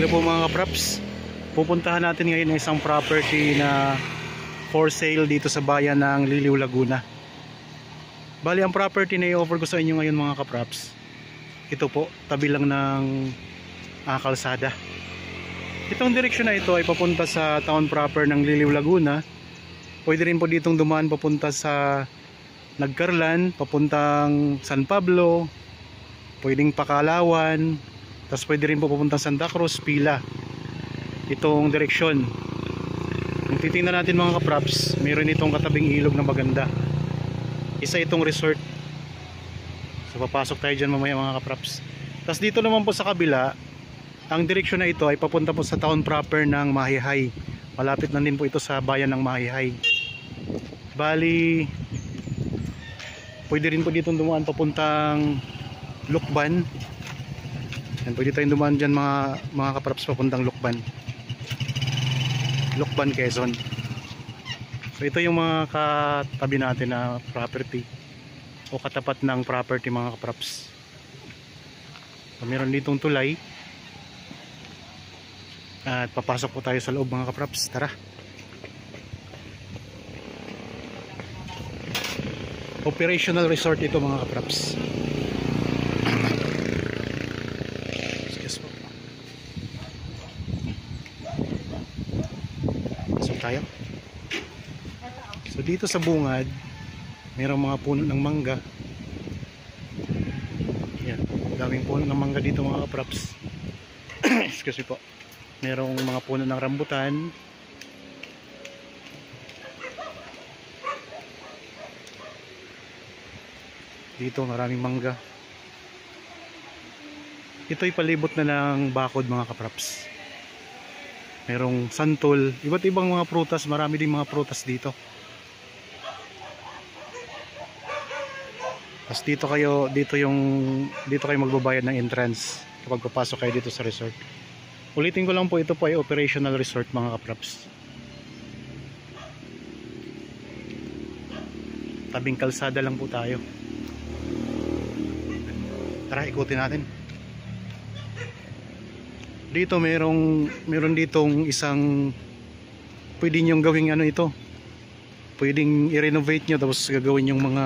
Hello po mga kapraps. Pupuntahan natin ngayon ng isang property na for sale dito sa bayan ng Liliw, Laguna. Bali, ang property na i-offer ko sa inyo ngayon mga kapraps, ito po, tabi lang ng kalsada. Itong direksyon na ito ay papunta sa town proper ng Liliw, Laguna. Pwede rin po ditong dumaan papunta sa Nagcarlan, papuntang San Pablo, pwedeng Pakalawan, tapos pwede rin po papuntang Santa Cruz, Pila. Itong direksyon. Kung titingnan natin mga kapraps, mayroon itong katabing ilog na maganda. Isa itong resort. So papasok tayo dyan mamaya mga kapraps. Tapos dito naman po sa kabila, ang direksyon na ito ay papunta po sa town proper ng Mahihay. Malapit na din po ito sa bayan ng Mahihay. Bali, pwede rin po dito dumaan papuntang Lukban. Yan, pwede tayong dumaan dyan mga kapraps papuntang Lukban, Quezon. So ito yung mga katabi natin na property o katapat ng property mga kapraps. So, meron ditong tulay at papasok po tayo sa loob mga kapraps. Tara. Operational resort ito mga kapraps. Tayo. So dito sa bungad mayroong mga puno ng mangga. Yan, daming puno ng mangga dito mga kapraps. Excuse me po. Mayroong mga puno ng rambutan. Dito maraming mangga. Ito'y palibot na ng bakod mga kapraps. Merong santol, iba't ibang mga prutas, marami ding mga prutas dito. Tapos dito kayo magbabayad ng entrance kapag papasok kayo dito sa resort. Ulitin ko lang po, ito po ay operational resort mga kapraps. Tabing kalsada lang po tayo. Tara, ikutin natin. Dito meron ditong isang pwede nyong gawing ito. Pwedeng i-renovate nyo tapos gagawin yung mga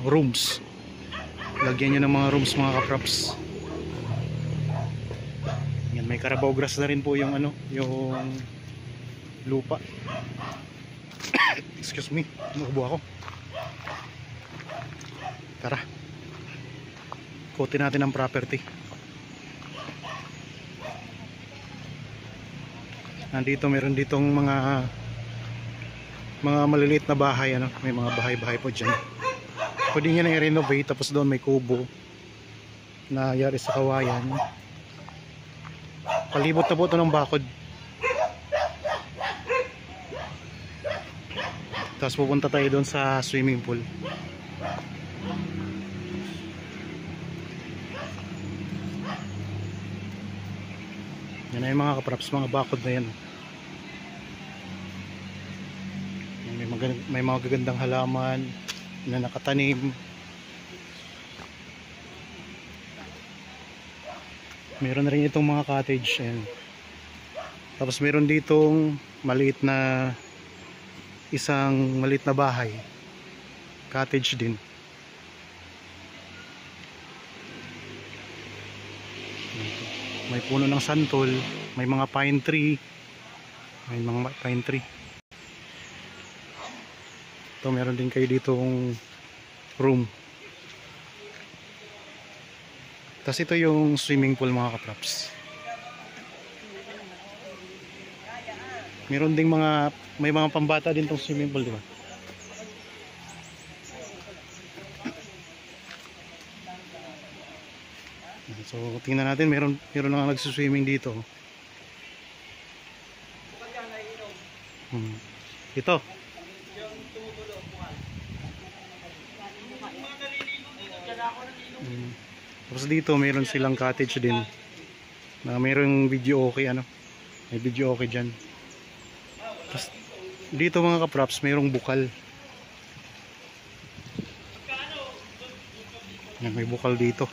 rooms. Lagyan nyo ng mga rooms mga kapraps. Yan, may Carabao grass na rin po yung yung lupa. Excuse me, umuubo ako. Tara. Ikutin natin ang property. Nandito meron ditong mga maliliit na bahay, may mga bahay-bahay po dyan. Pwede nyo na i-renovate, tapos doon may kubo na yari sa kawayan. Palibot na po ito ng bakod. Tapos pupunta tayo doon sa swimming pool. Yan ay mga kapraps, mga bakod na yan. May mga gagandang halaman na nakatanim. Meron na rin itong mga cottage. Ayan. Tapos meron ditong isang maliit na bahay. Cottage din. May puno ng santol, may mga pine tree. Ito, meron din kayo ditong room. Tapos ito yung swimming pool mga kapraps. Meron ding may mga pambata din tong swimming pool, di ba? So tingnan natin, meron na nagsuswimming dito. Ito. Tapos dito meron silang cottage din. Na mayroong video okay May video okay diyan. Tapos dito mga kapraps, mayroong bukal. Yan, may bukal dito.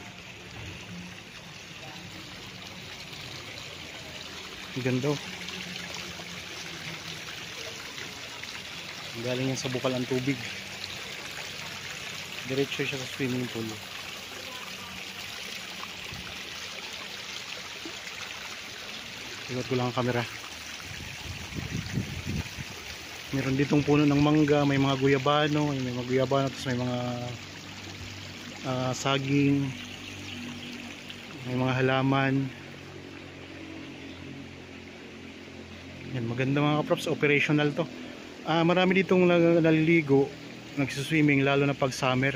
Ang ganda oh. Galing yan sa bukal ang tubig. Diretso siya sa swimming pool. Ikot ko lang ang camera. Meron ditong puno ng mangga, may mga guyabano, tapos may mga saging, may mga halaman. Yan, maganda mga kaprops, operational to. Marami ditong naliligo, nagsiswimming lalo na pag summer.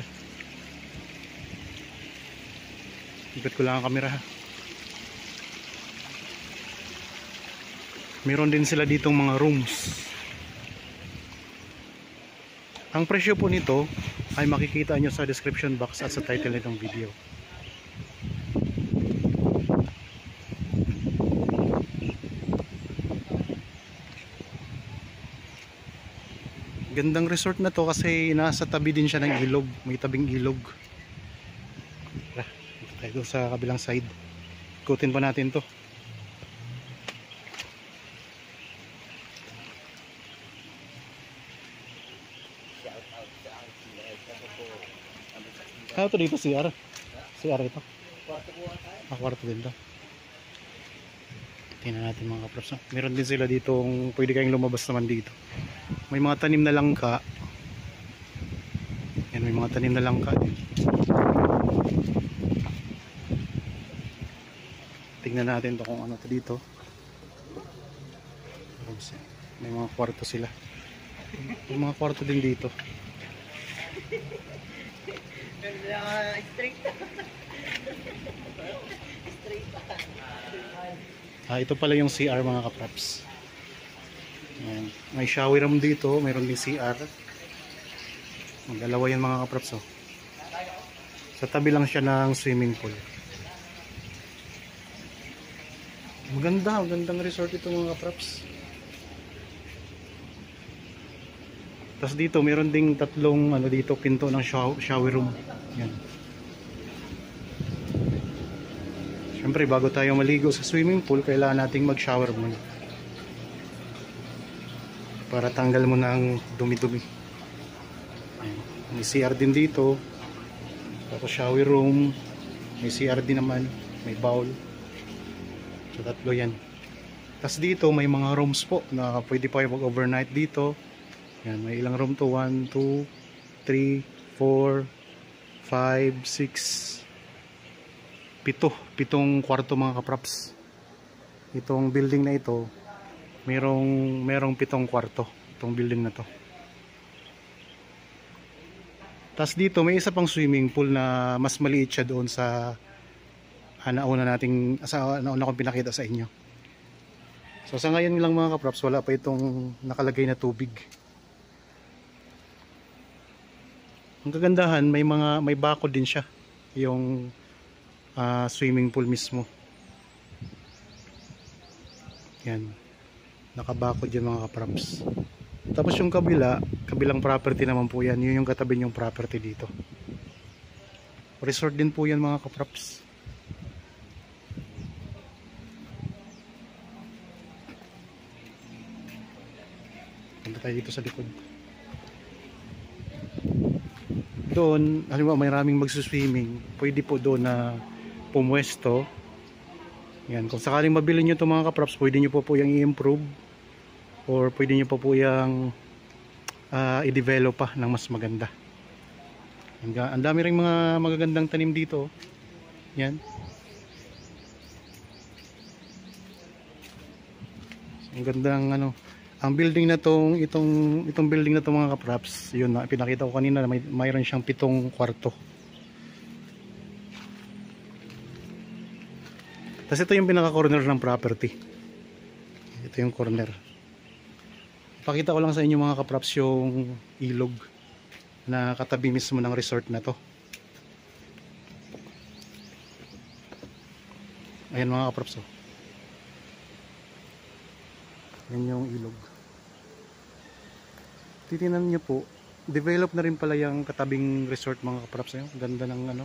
Ikot ko lang ang camera ha. Meron din sila ditong mga rooms. Ang presyo po nito ay makikita nyo sa description box at sa title nitong video. Gandang resort na to kasi nasa tabi din siya ng ilog. May tabing ilog. Tara, dito tayo sa kabilang side. Ikutin pa natin to. Ito dito CR. CR ito. Kwarto din to. Tingnan natin mga kaprops. Meron din sila dito, pwede kayong lumabas naman dito. May mga tanim na langka. Yan, may mga tanim na langka din. Tingnan natin to kung ano to dito. May mga kwarto sila. May mga kwarto din dito. Ito pala yung CR mga kaprops. Ayan. May shower room dito, mayroon din CR. Dalawa yan mga kaprops oh. Sa tabi lang siya ng swimming pool. Magandang resort ito mga kaprops. Tapos dito mayroon ding tatlong dito pinto ng shower room. Yan. Siyempre bago tayo maligo sa swimming pool, kailangan nating mag-shower muna. Para tanggal mo ng dumi-dumi. May CR din dito. Tapos shower room. May CR din naman. May bowl. So tatlo yan. Tapos dito may mga rooms po na pwede pa kayo mag-overnight dito. Yan, may ilang room to? 1, 2, 3, 4, 5, 6, 7 kwarto mga kaprops. Itong building na ito merong 7 kwarto itong building na to. Tapos dito may isa pang swimming pool na mas maliit siya doon sa nauna kong pinakita sa inyo. So sa ngayon lang mga kaprops, wala pa itong nakalagay na tubig. Ang kagandahan, may bakod din siya yung swimming pool mismo. Yan, nakabakod yung mga kaprops. Tapos yung kabilang property naman po yan, yun yung katabi yung property dito. Resort din po yan mga kaprops. Punta tayo dito sa likod. Doon, halimbawa may maraming magsuswimming, pwede po doon na pumwesto. Yan, kung sakaling mabili nyo ito mga kaprops, pwede nyo po yung i-improve or pwede nyo po yung i-develop pa ng mas maganda. Ang dami ring mga magagandang tanim dito. Yan. Ang gandang ang building na itong building na to mga kaprops, yun na pinakita ko kanina, mayroon siyang 7 kwarto. Tapos ito yung pinaka corner ng property. Ito yung corner. Pakita ko lang sa inyo mga kaprops yung ilog na katabi mismo ng resort na to. Ayan mga kaprops oh. Yan yung ilog. Titingnan nyo po, develop na rin pala yung katabing resort mga kaprops. Ganda ng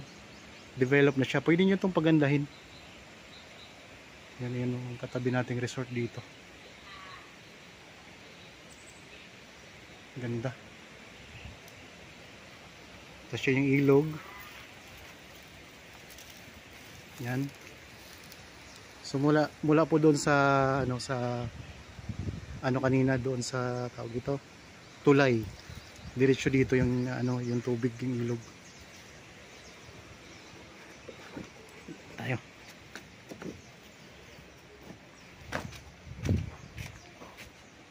develop na siya. Pwede nyo itong pagandahin. Yan yung katabi nating resort dito. Ganda. Tapos yun yung ilog. Yan. So mula po doon sa kanina doon sa tawag dito, tulay. Diretso dito yung yung tubig, yung ilog. Tayo.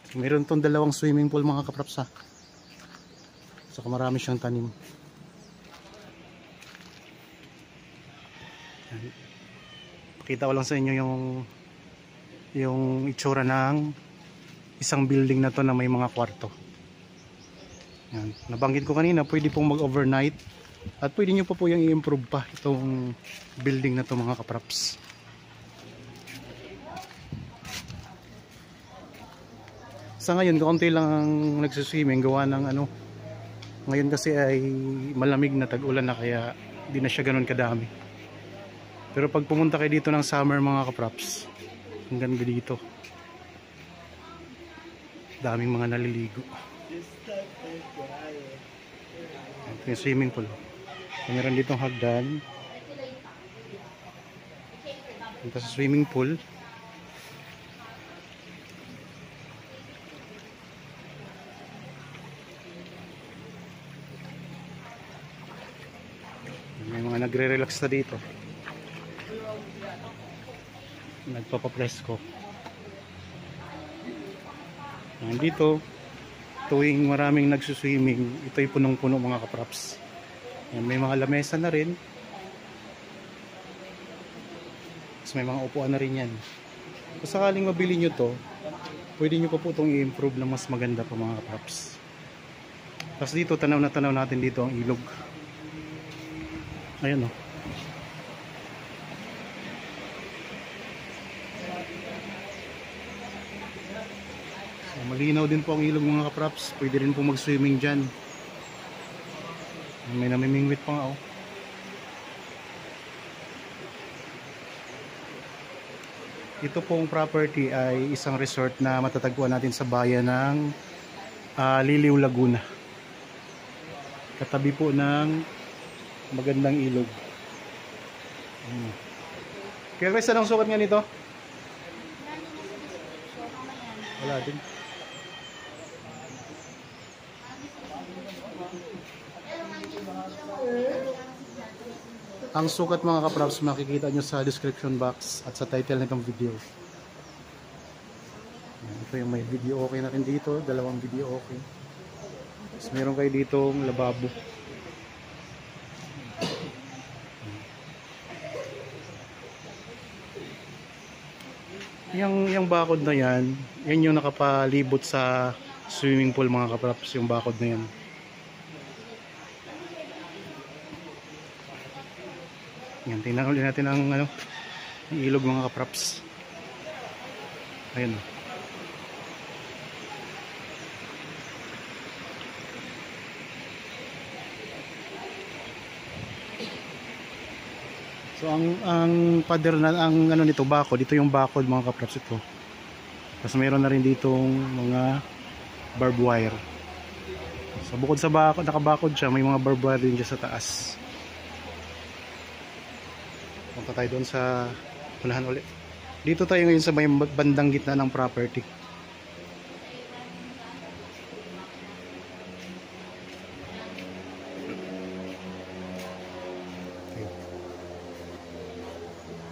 So, meron tong dalawang swimming pool mga kapraps ha. Saka marami siyang tanim. Yan. Pakita ko lang sa inyo yung itsura ng isang building na to na may mga kwarto. Yan. Nabanggit ko kanina, pwede pong mag-overnight at pwede nyo pa po yung i-improve pa itong building na to mga kapraps. Sa ngayon, kaunti lang ang nagsiswimming gawa ng ngayon kasi ay malamig na, tag-ulan na, kaya di na siya ganun kadami. Pero pag pumunta kayo dito ng summer mga kapraps, ang ganda dito. Daming mga naliligo. Ito yung swimming pool. So, meron ditong hagdan. Punta sa swimming pool. May mga nagre-relax na dito. Nagpapapresko. Dito, tuwing maraming nagsuswimming, ito'y punong-puno mga kapraps. Yan, may mga lamesa na rin. Tapos may mga upuan na rin yan. Kung sakaling mabili nyo to, pwede nyo pa po itong i-improve na mas maganda pa mga kapraps. Tapos dito, tanaw na tanaw natin dito ang ilog. Ayan o. Malinaw din po ang ilog mga kapraps. Pwede rin po mag-swimming dyan. May namimingwit pa nga oh. Ito pong property ay isang resort na matatagpuan natin sa bayan ng Liliw, Laguna. Katabi po ng magandang ilog. Kaya guys, anong sukat nga nito? Wala din. Ang sukat mga kapraps makikita nyo sa description box at sa title nitong video. Ito yung may video okay na rin dito, dalawang video okay. Tapos meron kayo ditong lababo. Yung bakod na yan yung nakapalibot sa swimming pool mga kapraps, yung bakod na yan. Yan, tingnan ulit natin ang ang ilog mga kapraps. Ayun. So ang pader na ang nito bakod, ito yung bakod mga kapraps ito. Tapos mayroon na rin ditong mga barbed wire. So bukod sa bakod, nakabakod siya, may mga barbed wire din dyan sa taas. Punta tayo doon sa unahan ulit. Dito tayo ngayon sa may bandang gitna ng property.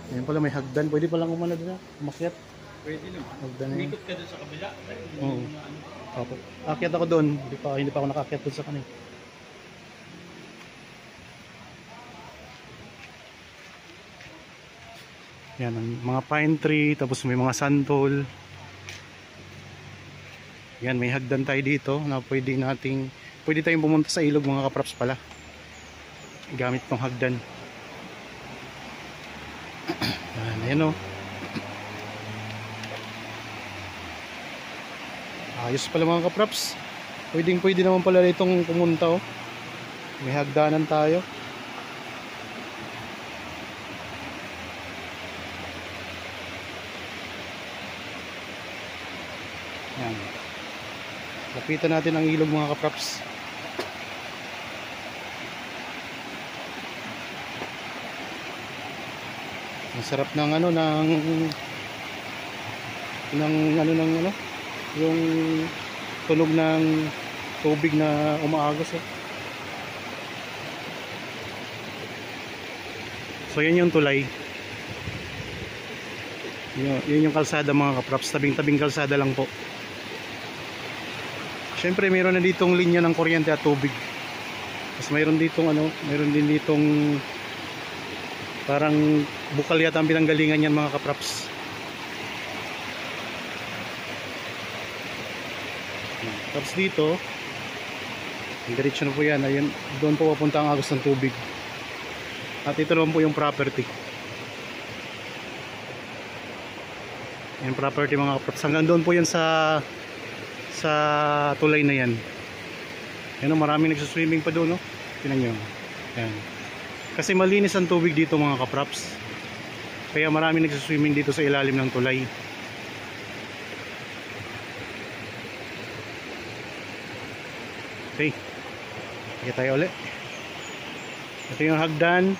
Ayan pala may hagdan. Pwede palang umano doon. Umakyat. Pwede naman. Hagdan. Umikot ka doon sa kabila. Oo. Opo. Akyat ako doon. Hindi pa ako nakakyat doon sa kanil. Yan, ang mga pine tree, tapos may mga santol. Yan, may hagdan tayo dito na pwede tayong pumunta sa ilog mga kapraps pala. Gamit tong hagdan. Yan, ayan o. Ayos pala mga kapraps. Pwede naman pala itong pumunta o. May hagdanan tayo. Yan. Lapitan natin ang ilog mga kapraps. Masarap ng yung tunog ng tubig na umaagos eh. So yan yung tulay. Yun yung kalsada mga kapraps, tabing-tabing kalsada lang po. Syempre mayroon na ditong linya ng kuryente at tubig. Tapos mayroon din ditong parang bukal yata ang pinanggalingan yan mga kapraps. Tapos dito diretso na po yan. Ayun, doon po papunta ang agos ng tubig. At ito naman po yung property. Yung property mga kapraps. Hanggang doon po yan sa tulay na yan. Yan o, maraming nagsuswimming pa doon, no? Tingnan nyo. Yan. Kasi malinis ang tubig dito mga kapraps. Kaya maraming nagsuswimming dito sa ilalim ng tulay. Okay. Sige tayo ulit. Ito yung hagdan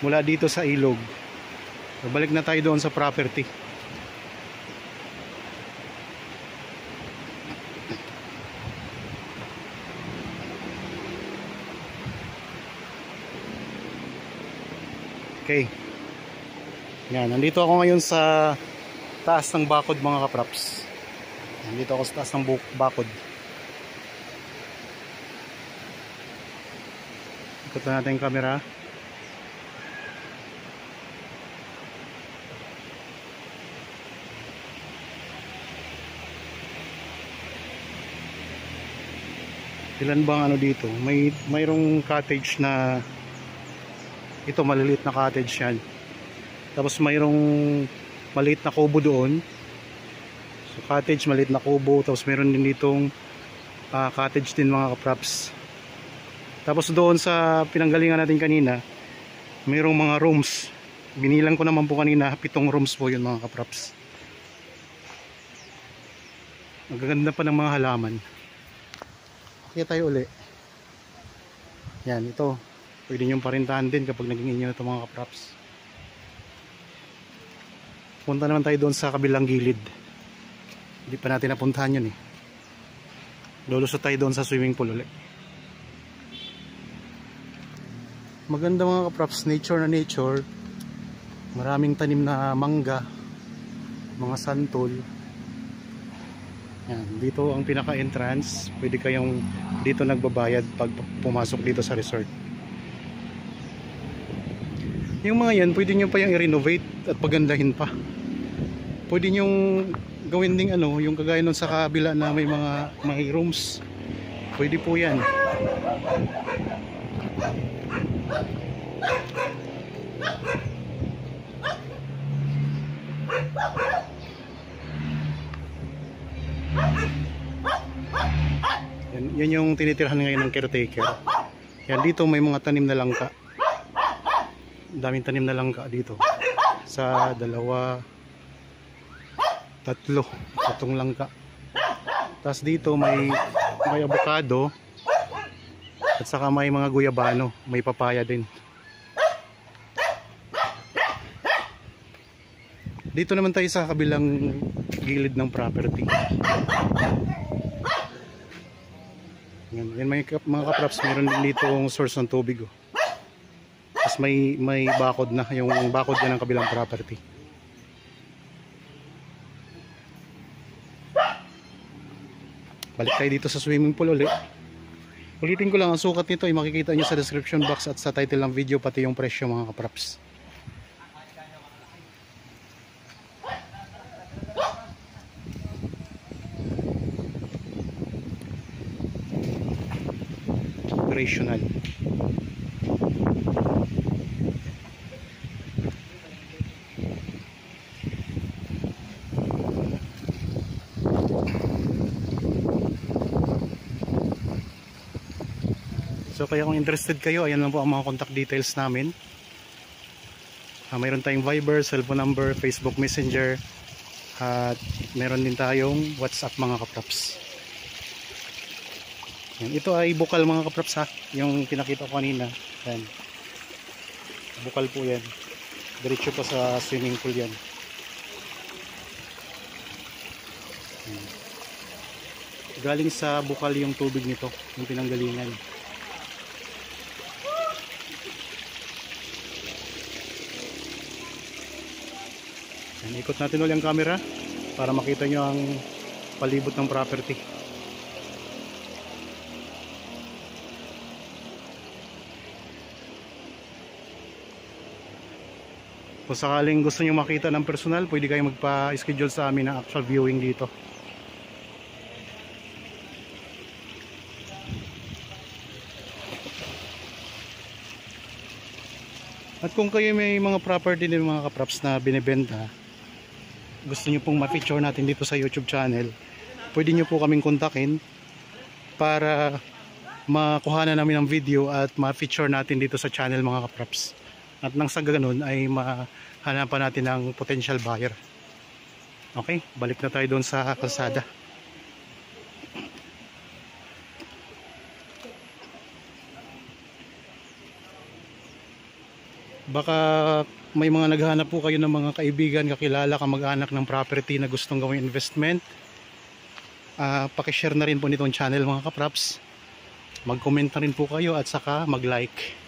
mula dito sa ilog. Balik na tayo doon sa property. Okay. Yan, nandito ako ngayon sa taas ng bakod mga kapraps. Nandito ako sa taas ng bakod. Ikot na natin yung camera. Ilan bang dito? Mayroong cottage na ito, maliliit na cottage yan. Tapos mayroong maliit na kubo doon. So cottage, maliit na kubo. Tapos mayroon din ditong cottage din mga kapraps. Tapos doon sa pinanggalingan natin kanina, mayroong mga rooms. Binilang ko naman po kanina, 7 rooms po yun mga kapraps. Magaganda pa ng mga halaman. Kaya tayo uli. Yan, ito. Pwede nyo parintahan din kapag naging inyo ito mga kapraps. Punta naman tayo doon sa kabilang gilid. Hindi pa natin napuntahan yun eh. Lulusot tayo doon sa swimming pool ulit. Maganda mga kapraps, nature na nature. Maraming tanim na mangga, mga santol. Yan, dito ang pinaka entrance. Pwede kayong dito nagbabayad pag pumasok dito sa resort. Yung mga yan, pwede nyo pa yung i-renovate at pagandahin pa. Pwede nyo gawin ding yung kagaya nun sa kabila na may rooms. Pwede po yan. Yan yung tinitirhan ngayon ng caretaker. Yan, dito may mga tanim na langka. Daming tanim na langka dito. Sa 2, 3 langka. Tapos dito may avocado. At saka may mga guyabano. May papaya din. Dito naman tayo sa kabilang gilid ng property. Yan mga kapraps, meron din dito ang source ng tubig. Tapos may bakod na, yung bakod na ng kabilang property. Balik tayo dito sa swimming pool ulit. Ulitin ko lang, ang sukat nito ay makikita nyo sa description box at sa title ng video, pati yung presyo mga kapraps. Operational. So kaya kung interested kayo, ayan lang po ang mga contact details namin. Mayroon tayong Viber, cellphone number, Facebook Messenger, At meron din tayong WhatsApp mga kapraps. Yan. Ito ay bukal mga kapraps ha, yung pinakita ko kanina. Yan. Bukal po yan. Diretso pa sa swimming pool yan. Yan. Galing sa bukal yung tubig nito, yung pinanggalingan. Yan. Ikot natin ulit ang camera para makita nyo ang palibot ng property. Kung sakaling gusto nyo makita ng personal, pwede kayo magpa-schedule sa amin ng actual viewing dito. At kung kayo may mga property din mga kapraps na binibenta, gusto nyo pong ma-feature natin dito sa YouTube channel, pwede nyo po kaming kontakin para makuha na namin ng video at ma-feature natin dito sa channel mga kapraps. At nang sa ganoon ay mahanapan natin ng potential buyer. Okay, balik na tayo doon sa kalsada. Baka may mga naghahanap po kayo ng mga kaibigan, kakilala, kamag-anak ng property na gustong gawing investment. Pakishare na rin po nitong channel mga kapraps. Mag-comment na rin po kayo at saka mag-like.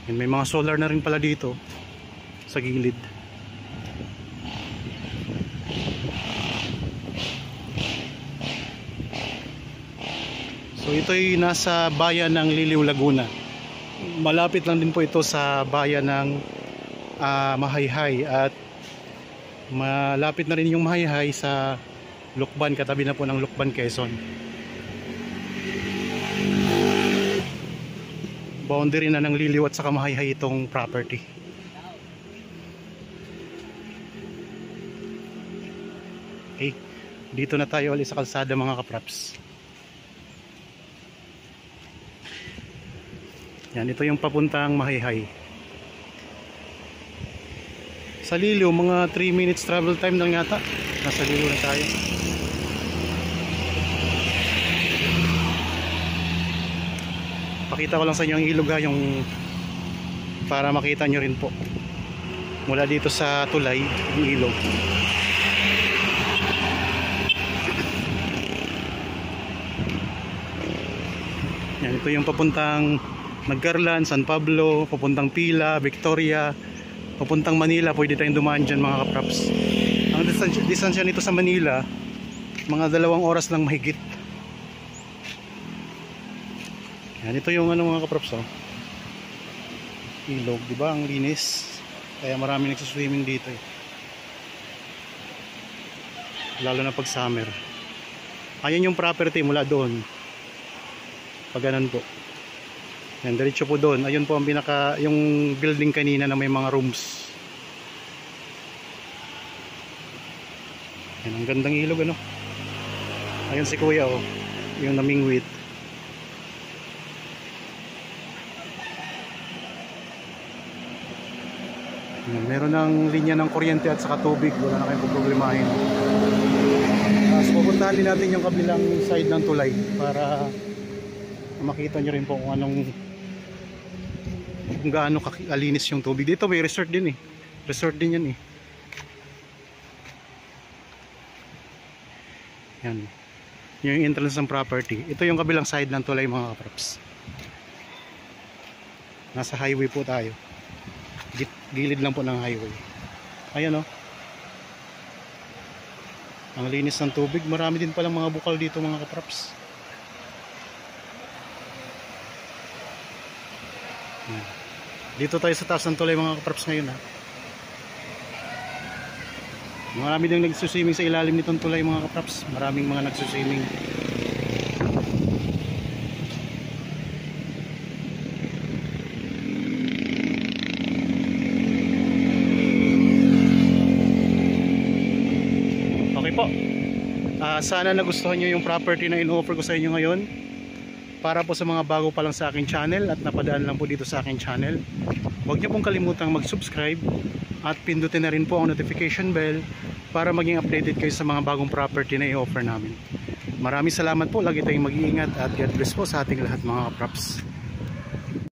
May mga solar na rin pala dito sa gilid. So ito'y nasa bayan ng Liliw, Laguna. Malapit lang din po ito sa bayan ng Mahayhay. At malapit na rin yung Mahayhay sa Lukban, katabi na po ng Lukban, Quezon. Boundary na ng Liliw at saka Mahayhay itong property. Okay, dito na tayo ulit sa kalsada mga kapraps. Yan, ito yung papuntang Mahayhay. Sa Liliw, mga 3 minutes travel time lang yata. Nasa Liliw na tayo. Pakita ko lang sa inyo ang ilog ha, yung para makita nyo rin po mula dito sa tulay yung ilog. Yan, ito yung papuntang Nagcarlan, San Pablo, papuntang Pila, Victoria, papuntang Manila. Pwede tayong dumaan dyan mga kapraps. Ang distansya nito sa Manila, mga 2 oras lang mahigit. Yan, ito yung ano mga kapraps oh. Ilog, di ba? Ang linis. Kaya marami nagsiswimming dito eh. Lalo na pag summer. Ayan yung property mula doon. Pag ganun po. Yan, diretso po doon. Ayun po ang yung building kanina na may mga rooms. Yan, ang gandang ilog ano. Ayun si kuya oh. Yung namingwit. Meron ng linya ng kuryente at saka tubig, wala na kayong problemahin. So pupuntahan din natin yung kabilang side ng tulay para makita nyo rin po kung gaano kalinis yung tubig. Dito may resort din eh. Resort din yan eh. Yan. Yung entrance ng property. Ito yung kabilang side ng tulay mga kapraps. Nasa highway po tayo. Gilid lang po ng highway. Ayan o. Ang linis ng tubig. Marami din palang mga bukal dito mga kapraps. Dito tayo sa taas ng tulay mga kapraps ngayon ha. Marami din nagsuswimming sa ilalim nitong tulay mga kapraps. Maraming mga nagsuswimming. Sana nagustuhan nyo yung property na in-offer ko sa inyo ngayon. Para po sa mga bago pa lang sa aking channel at napadaan lang po dito sa aking channel, huwag niyo pong kalimutang mag-subscribe at pindutin na rin po ang notification bell para maging updated kayo sa mga bagong property na i-offer namin. Maraming salamat po, lagi tayong mag-iingat at God bless po sa ating lahat mga kaprops.